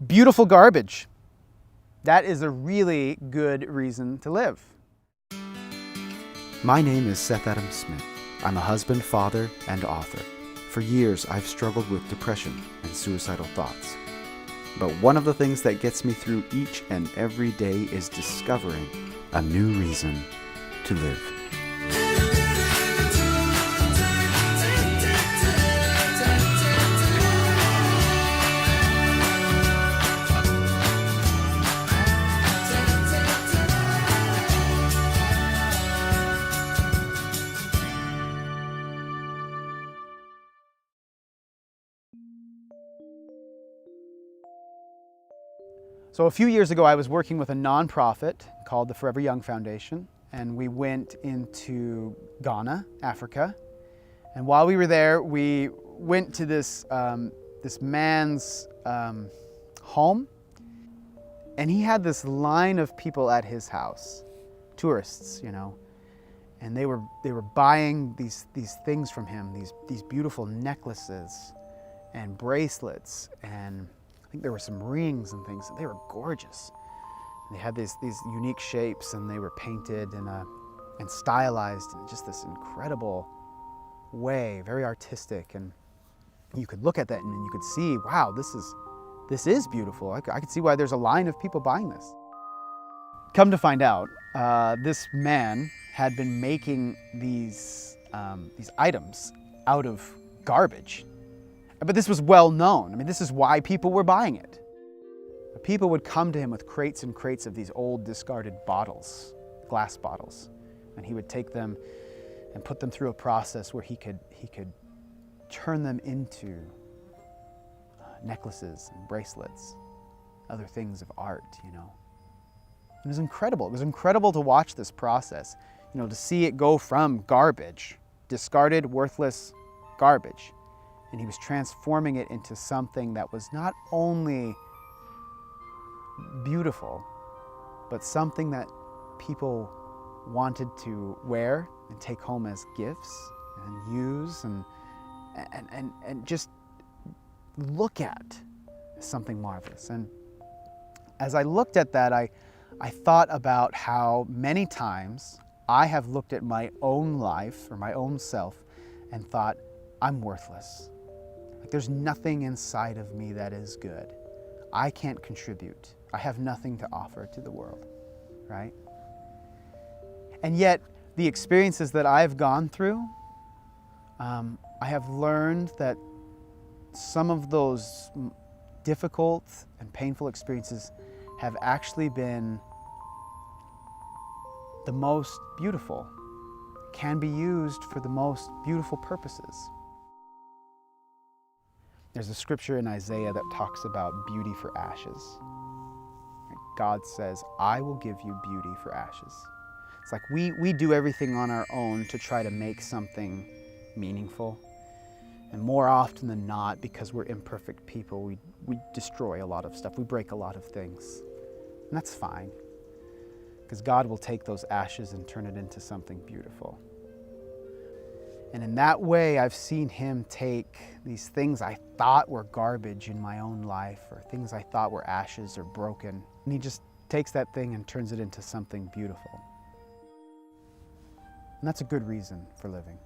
beautiful garbage. That is a really good reason to live. My name is Seth Adam Smith. I'm a husband, father, and author. For years, I've struggled with depression and suicidal thoughts. But one of the things that gets me through each and every day is discovering a new reason to live. So a few years ago, I was working with a nonprofit called the Forever Young Foundation, and we went into Ghana, Africa. And while we were there, we went to this man's home, and he had this line of people at his house, tourists, and they were buying these things from him, these beautiful necklaces and bracelets, and I think there were some rings and things. They were gorgeous. They had these unique shapes, and they were painted and stylized in just this incredible way, very artistic. And you could look at that and you could see, wow, this is beautiful. I could see why there's a line of people buying this. Come to find out, this man had been making these items out of garbage. But this was well known. I mean, this is why people were buying it. People would come to him with crates and crates of these old discarded bottles, glass bottles, and he would take them and put them through a process where he could turn them into necklaces and bracelets, other things of art, It was incredible. It was incredible to watch this process, to see it go from garbage, discarded, worthless garbage, and he was transforming it into something that was not only beautiful, but something that people wanted to wear and take home as gifts and use and just look at as something marvelous. And as I looked at that, I thought about how many times I have looked at my own life or my own self and thought, I'm worthless. Like there's nothing inside of me that is good. I can't contribute. I have nothing to offer to the world, right? And yet, the experiences that I've gone through, I have learned that some of those difficult and painful experiences have actually been the most beautiful, can be used for the most beautiful purposes. There's a scripture in Isaiah that talks about beauty for ashes. God says, I will give you beauty for ashes. It's like we do everything on our own to try to make something meaningful. And more often than not, because we're imperfect people, we destroy a lot of stuff. We break a lot of things. And that's fine, because God will take those ashes and turn it into something beautiful. And in that way, I've seen him take these things I thought were garbage in my own life, or things I thought were ashes or broken, and he just takes that thing and turns it into something beautiful. And that's a good reason for living.